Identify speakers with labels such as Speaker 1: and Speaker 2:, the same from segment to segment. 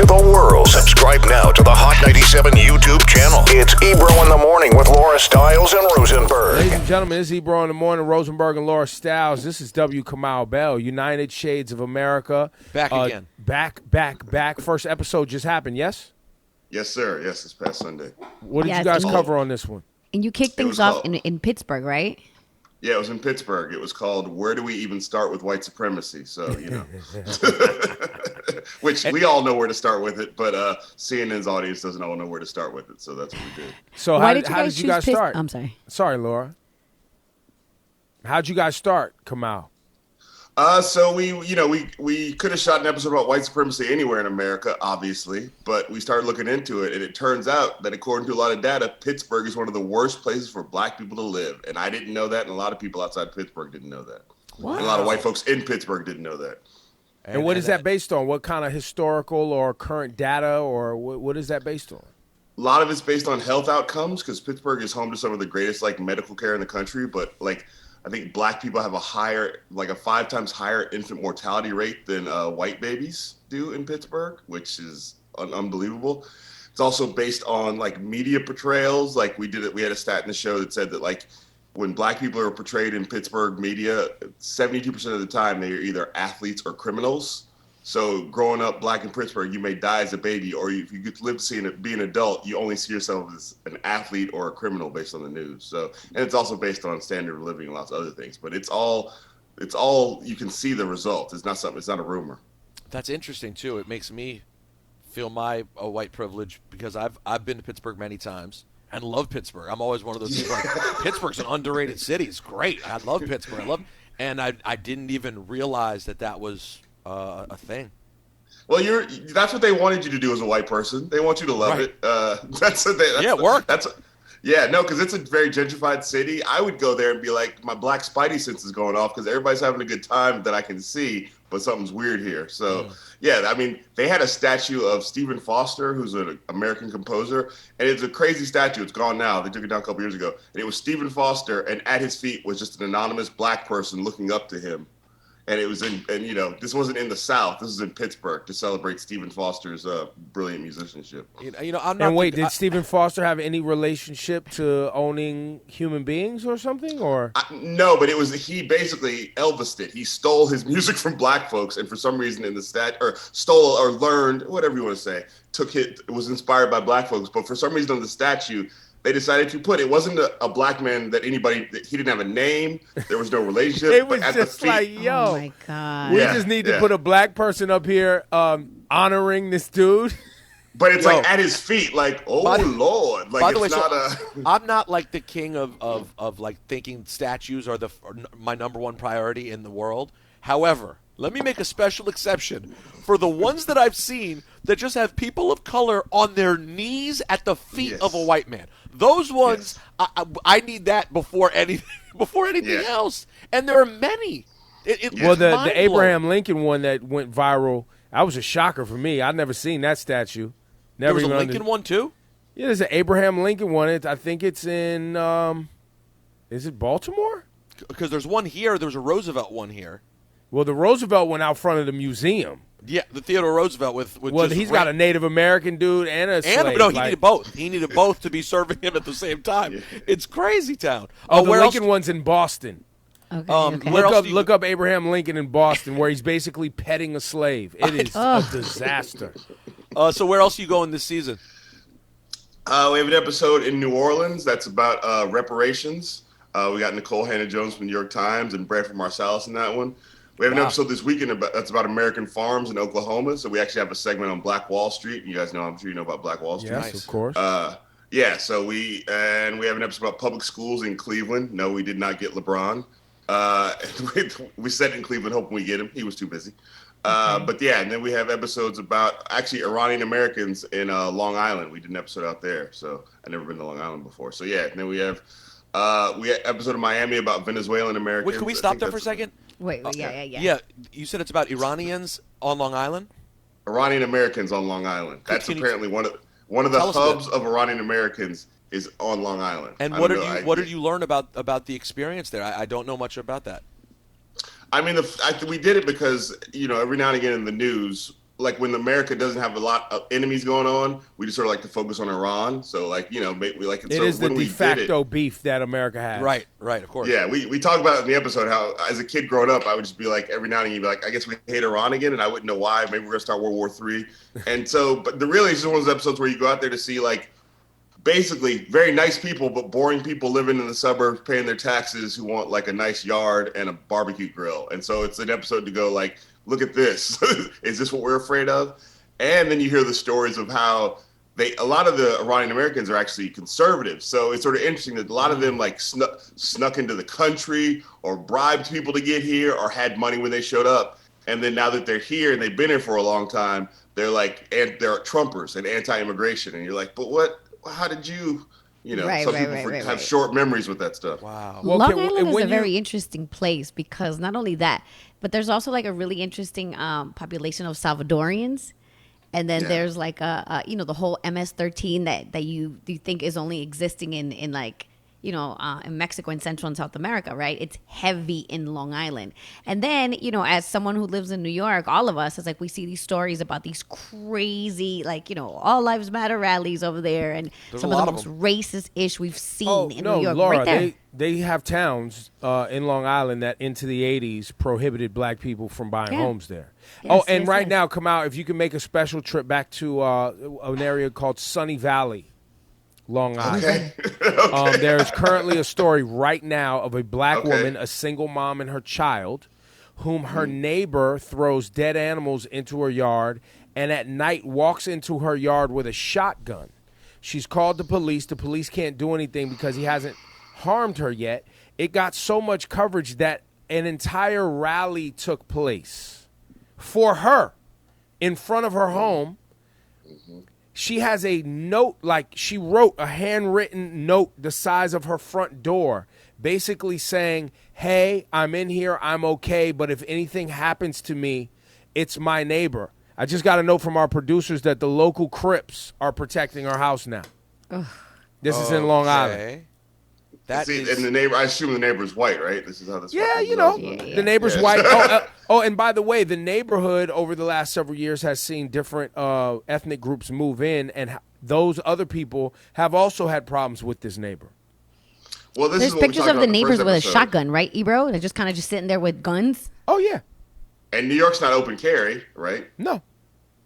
Speaker 1: to the world. Subscribe now to the Hot 97 YouTube channel. It's Ebro in the Morning with Laura Stiles and Rosenberg.
Speaker 2: Ladies and gentlemen, this is Ebro in the Morning, Rosenberg and Laura Stiles. This is W. Kamau Bell, United Shades of America.
Speaker 3: Back again.
Speaker 2: Back. First episode just happened, yes?
Speaker 4: Yes, sir. Yes, this past Sunday.
Speaker 2: What did you guys cover on this one?
Speaker 5: And you kicked things off in Pittsburgh, right?
Speaker 4: Yeah, it was in Pittsburgh. It was called "Where Do We Even Start with White Supremacy?" So, which we all know where to start with it, but CNN's audience doesn't all know where to start with it. So that's what we did.
Speaker 2: So how did you guys start?
Speaker 5: I'm sorry.
Speaker 2: Sorry, Laura. How'd you guys start, Kamau?
Speaker 4: So we could have shot an episode about white supremacy anywhere in America, obviously, but we started looking into it, and it turns out that according to a lot of data, Pittsburgh is one of the worst places for black people to live. And I didn't know that, and a lot of people outside Pittsburgh didn't know that. Wow. And a lot of white folks in Pittsburgh didn't know that.
Speaker 2: And what is that based on? What kind of historical or current data, or what is that based on?
Speaker 4: A lot of it's based on health outcomes, because Pittsburgh is home to some of the greatest medical care in the country, but I think black people have a 5 times higher infant mortality rate than white babies do in Pittsburgh, which is unbelievable. It's also based on media portrayals. We had a stat in the show that said that when black people are portrayed in Pittsburgh media, 72% of the time they are either athletes or criminals. So growing up black in Pittsburgh, you may die as a baby, or if you get to live to see be an adult, you only see yourself as an athlete or a criminal based on the news. So, and it's also based on standard of living and lots of other things. But it's all you can see the result. It's not a rumor.
Speaker 3: That's interesting too. It makes me feel my white privilege because I've been to Pittsburgh many times and love Pittsburgh. I'm always one of those people Pittsburgh's an underrated city. It's great. I love Pittsburgh. And I didn't even realize that was a thing.
Speaker 4: Well, that's what they wanted you to do as a white person. They want you to love it.
Speaker 3: It worked.
Speaker 4: Because it's a very gentrified city. I would go there and be like, my black spidey sense is going off because everybody's having a good time that I can see, but something's weird here. So, they had a statue of Stephen Foster, who's an American composer, and it's a crazy statue. It's gone now. They took it down a couple years ago. And it was Stephen Foster, and at his feet was just an anonymous black person looking up to him. And it was this wasn't in the South. This is in Pittsburgh to celebrate Stephen Foster's brilliant musicianship.
Speaker 2: Did Stephen Foster have any relationship to owning human beings or something? Or
Speaker 4: no, but he basically Elvised it. He stole his music from black folks, and for some reason in the stole or learned, whatever you want to say, it was inspired by black folks. But for some reason on the statue, they decided to put, it wasn't a black man he didn't have a name. There was no relationship.
Speaker 2: It was just yo.
Speaker 5: Oh my God.
Speaker 2: We just need to put a black person up here honoring this dude.
Speaker 4: But it's at his feet, Lord.
Speaker 3: By the way, I'm not the king of thinking statues are my number one priority in the world. However, let me make a special exception for the ones that I've seen that just have people of color on their knees at the feet of a white man. Those ones, I need that before anything else. And there are many.
Speaker 2: The Abraham Lincoln one that went viral, that was a shocker for me. I'd never seen that statue.
Speaker 3: There was a Lincoln one too?
Speaker 2: Yeah, there's an Abraham Lincoln one. I think it's in, is it Baltimore?
Speaker 3: Because there's one here. There's a Roosevelt one here.
Speaker 2: Well, the Roosevelt went out front of the museum.
Speaker 3: Yeah, the Theodore Roosevelt with
Speaker 2: he's got a Native American dude and a slave.
Speaker 3: No, he needed both. He needed both to be serving him at the same time. Yeah. It's crazy town.
Speaker 2: The Lincoln one's in Boston.
Speaker 5: Okay.
Speaker 2: Look up Abraham Lincoln in Boston, where he's basically petting a slave. It is a disaster.
Speaker 3: So where else are you going this season?
Speaker 4: We have an episode in New Orleans that's about reparations. We got Nicole Hannah-Jones from the New York Times and Branford Marsalis in that one. We have an episode this weekend that's about American farms in Oklahoma. So we actually have a segment on Black Wall Street. You guys know, I'm sure you know about Black Wall Street.
Speaker 2: Yes, of course.
Speaker 4: So we have an episode about public schools in Cleveland. No, we did not get LeBron. We set in Cleveland hoping we get him. He was too busy. And then we have episodes about actually Iranian Americans in Long Island. We did an episode out there. So I've never been to Long Island before. So and then we have an episode in Miami about Venezuelan Americans.
Speaker 3: Wait, can we stop there for a second?
Speaker 5: Wait, yeah.
Speaker 3: Yeah, you said it's about Iranians on Long Island?
Speaker 4: Iranian Americans on Long Island. That's apparently one of the hubs of Iranian Americans is on Long Island.
Speaker 3: And what did you learn about the experience there? I don't know much about that.
Speaker 4: I mean, we did it because every now and again in the news, like when America doesn't have a lot of enemies going on, we just sort of like to focus on Iran. So like, we like it.
Speaker 2: It
Speaker 4: so
Speaker 2: is the
Speaker 4: when
Speaker 2: de facto beef that America has.
Speaker 3: Right, of course.
Speaker 4: Yeah, we talked about it in the episode how as a kid growing up, I would just be like every now and then you'd be like, I guess we hate Iran again, and I wouldn't know why. Maybe we're gonna start World War III. And so, but really, it's just one of those episodes where you go out there to see like basically very nice people, but boring people living in the suburbs, paying their taxes, who want like a nice yard and a barbecue grill. And so it's an episode to go like, look at this. Is this what we're afraid of? And then you hear the stories of how a lot of the Iranian Americans are actually conservatives. So it's sort of interesting that a lot of them like snuck into the country or bribed people to get here or had money when they showed up. And then now that they're here and they've been here for a long time, they're like, and they're Trumpers and anti-immigration. And you're like, but what? How did you? Some people have short memories with that stuff.
Speaker 3: Wow.
Speaker 5: Well, Long Island is a very interesting place because not only that, but there's also like a really interesting population of Salvadorians. And then there's like the whole MS-13 that you think is only existing in like, in Mexico and Central and South America, right? It's heavy in Long Island. And then, as someone who lives in New York, all of us, it's like we see these stories about these crazy, like, all lives matter rallies over there. And
Speaker 3: there's
Speaker 5: some of the most racist ish we've seen in New York.
Speaker 2: Laura,
Speaker 5: right there.
Speaker 2: they have towns in Long Island that into the 80s prohibited black people from buying homes there.
Speaker 5: Yes,
Speaker 2: now, Kamau, if you can make a special trip back to an area called Sunny Valley, Long Island.
Speaker 4: Okay.
Speaker 2: There is currently a story right now of a black woman, a single mom and her child, whom her neighbor throws dead animals into her yard and at night walks into her yard with a shotgun. She's called the police. The police can't do anything because he hasn't harmed her yet. It got so much coverage that an entire rally took place for her in front of her home. She has a note, like she wrote a handwritten note the size of her front door, basically saying, hey, I'm in here, I'm okay, but if anything happens to me, it's my neighbor. I just got a note from our producers that the local Crips are protecting our house now. This is in Long Island.
Speaker 4: And the neighbor, I assume the neighbor's white, right? This is how this
Speaker 2: Yeah,
Speaker 4: works.
Speaker 2: The neighbor's white. And by the way, the neighborhood over the last several years has seen different ethnic groups move in, and those other people have also had problems with this neighbor.
Speaker 4: Well,
Speaker 5: there's pictures of the neighbors with a shotgun, right, Ebro? They're just kind of just sitting there with guns.
Speaker 2: Oh yeah.
Speaker 4: And New York's not open carry, right?
Speaker 2: No.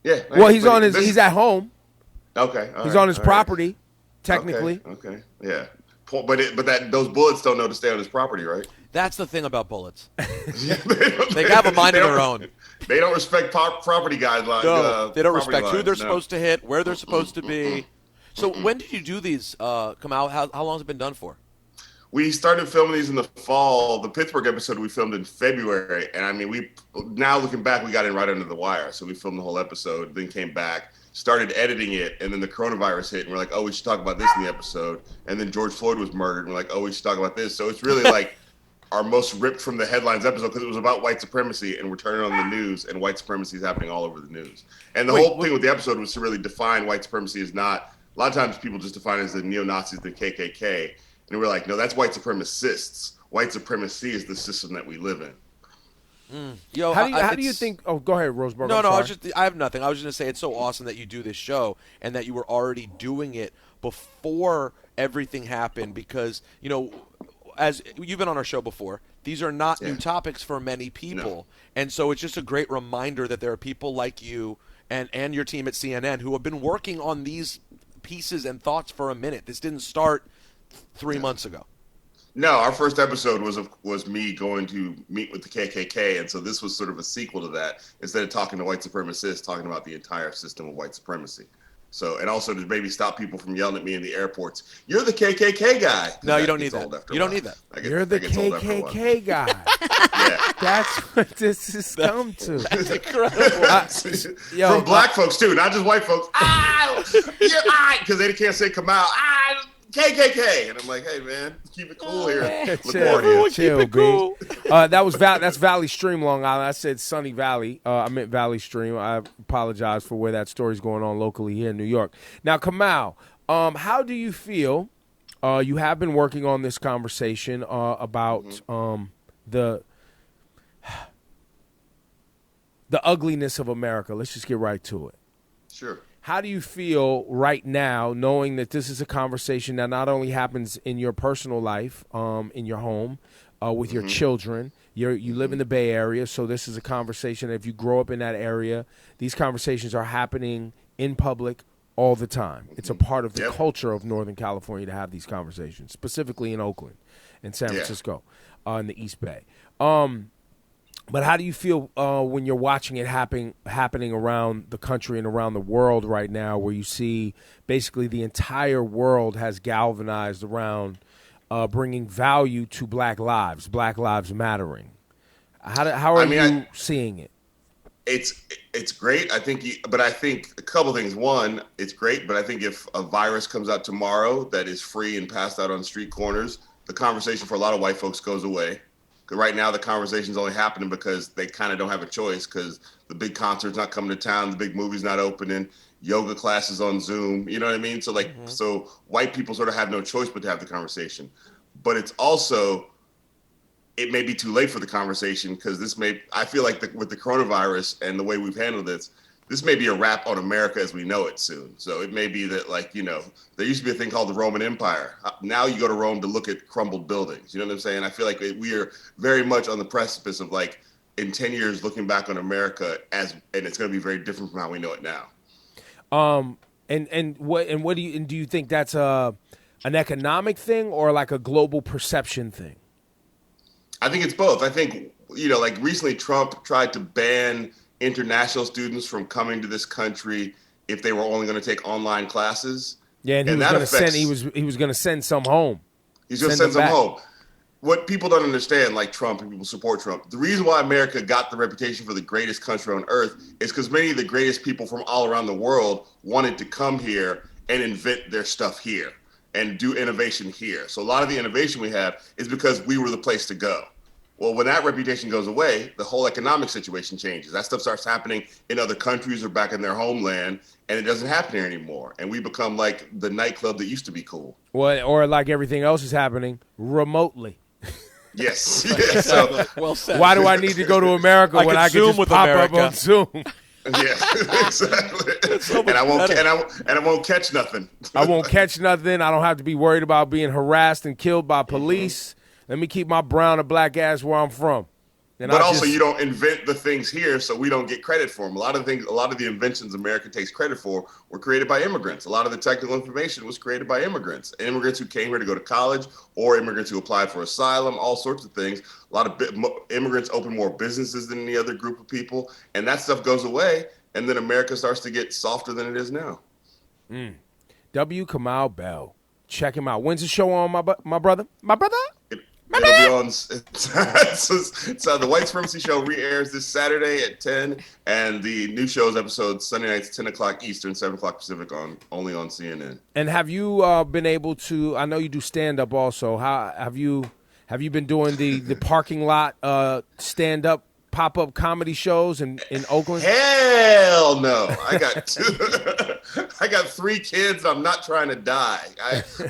Speaker 4: Yeah.
Speaker 2: Well, he's at home.
Speaker 4: Okay.
Speaker 2: He's on his property, technically.
Speaker 4: Okay. Yeah. But those bullets don't know to stay on his property, right?
Speaker 3: That's the thing about bullets. They have a mind of their own.
Speaker 4: They don't respect property guidelines.
Speaker 3: No, they don't respect who they're supposed to hit, where they're supposed to be. So when did you do these, Kamau? How long has it been done for?
Speaker 4: We started filming these in the fall. The Pittsburgh episode we filmed in February. And I mean, now looking back, we got in right under the wire. So we filmed the whole episode, then came back, started editing it, and then the coronavirus hit, and we're like, oh, we should talk about this in the episode. And then George Floyd was murdered, and we're like, oh, we should talk about this. So it's really like our most ripped from the headlines episode because it was about white supremacy, and we're turning on the news, and white supremacy is happening all over the news. And the whole thing with the episode was to really define white supremacy as not, a lot of times people just define it as the neo-Nazis, the KKK. And we're like, no, that's white supremacists. White supremacy is the system that we live in.
Speaker 2: How do you think? Oh, go ahead, Roseberg.
Speaker 3: No, I have nothing. I was just going to say it's so awesome that you do this show and that you were already doing it before everything happened because, as you've been on our show before, these are not new topics for many people. No. And so it's just a great reminder that there are people like you and your team at CNN who have been working on these pieces and thoughts for a minute. This didn't start 3 months ago.
Speaker 4: No, our first episode was me going to meet with the KKK, and so this was sort of a sequel to that. Instead of talking to white supremacists, talking about the entire system of white supremacy. So, and also to maybe stop people from yelling at me in the airports. You're the KKK guy.
Speaker 3: No, you don't need that. You don't need that.
Speaker 2: You're the KKK guy.
Speaker 4: Yeah.
Speaker 2: That's what this has come to.
Speaker 3: That's incredible.
Speaker 4: From black folks too, not just white folks. Because they can't say Kamau. KKK, and I'm like, hey man, keep it cool here.
Speaker 2: Chill, cool. That's Valley Stream, Long Island. I said Sunny Valley. I meant Valley Stream. I apologize for where that story's going on locally here in New York. Now, Kamau, how do you feel? You have been working on this conversation about the the ugliness of America. Let's just get right to it.
Speaker 4: Sure.
Speaker 2: How do you feel right now, knowing that this is a conversation that not only happens in your personal life, in your home, with your children? You live in the Bay Area, so this is a conversation that if you grow up in that area, these conversations are happening in public all the time. It's a part of the culture of Northern California to have these conversations, specifically in Oakland and San Francisco, in the East Bay. But how do you feel when you're watching it happening around the country and around the world right now, where you see basically the entire world has galvanized around bringing value to Black lives mattering? How are you seeing it?
Speaker 4: It's great. I think a couple things. One, it's great, but I think if a virus comes out tomorrow that is free and passed out on street corners, the conversation for a lot of white folks goes away. Right now, the conversation's only happening because they kind of don't have a choice, because the big concert's not coming to town, the big movie's not opening, yoga classes on Zoom. You know what I mean? So so white people sort of have no choice but to have the conversation. But it's also, it may be too late for the conversation, because I feel like with the coronavirus and the way we've handled this may be a wrap on America as we know it soon. So it may be that, there used to be a thing called the Roman Empire. Now you go to Rome to look at crumbled buildings. You know what I'm saying? I feel like we are very much on the precipice of, in 10 years, looking back on America and it's going to be very different from how we know it now.
Speaker 2: Do you think that's an economic thing or like a global perception thing?
Speaker 4: I think it's both. I think, recently Trump tried to ban international students from coming to this country if they were only going to take online classes.
Speaker 2: Yeah, and he was going to send some home.
Speaker 4: He's going to send some home. What people don't understand, like Trump and people support Trump, the reason why America got the reputation for the greatest country on earth is because many of the greatest people from all around the world wanted to come here and invent their stuff here and do innovation here. So a lot of the innovation we have is because we were the place to go. Well, when that reputation goes away, the whole economic situation changes. That stuff starts happening in other countries or back in their homeland, and it doesn't happen here anymore. And we become like the nightclub that used to be cool.
Speaker 2: Well, or like everything else is happening, remotely.
Speaker 4: Yes. So,
Speaker 3: well said.
Speaker 2: Why do I need to go to America when I can just pop up on Zoom?
Speaker 4: Yeah, exactly. And I won't catch nothing.
Speaker 2: I won't catch nothing. I don't have to be worried about being harassed and killed by police. Let me keep my brown or black ass where I'm from.
Speaker 4: But also, you don't invent the things here, so we don't get credit for them. A lot of the inventions America takes credit for were created by immigrants. A lot of the technical information was created by immigrants. Immigrants who came here to go to college, or immigrants who applied for asylum, all sorts of things. A lot of immigrants open more businesses than any other group of people, and that stuff goes away, and then America starts to get softer than it is now.
Speaker 2: W. Kamau Bell. Check him out. When's the show on, my brother? My brother?
Speaker 4: It'll be on. So the White Supremacy show re-airs this Saturday at 10, and the new show's episode Sunday nights 10 o'clock Eastern, 7 o'clock Pacific only on CNN.
Speaker 2: And have you been able to? I know you do stand up also. How have you been doing the parking lot stand up pop-up comedy shows in Oakland?
Speaker 4: Hell no. I got 3 kids. I'm not trying to die.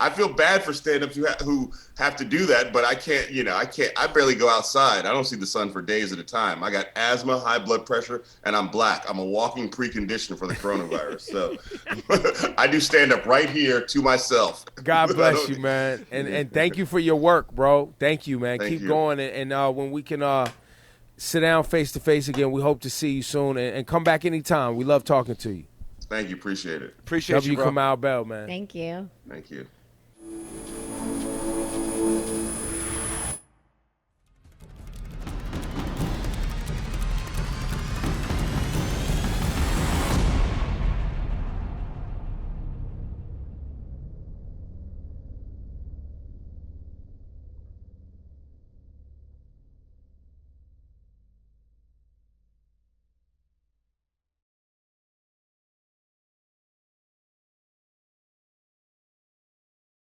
Speaker 4: I feel bad for stand-ups who have to do that, but I can't, I barely go outside. I don't see the sun for days at a time. I got asthma, high blood pressure, and I'm black. I'm a walking precondition for the coronavirus. So I do stand-up right here to myself.
Speaker 2: God bless you, man. And thank you for your work, bro. Thank you, man. Keep going. And when we can sit down face to face again, we hope to see you soon, and come back anytime. We love talking to you.
Speaker 4: Thank you. Appreciate it.
Speaker 3: Appreciate you, bro.
Speaker 2: W. Kamau Bell, man.
Speaker 5: Thank you.
Speaker 4: Thank you.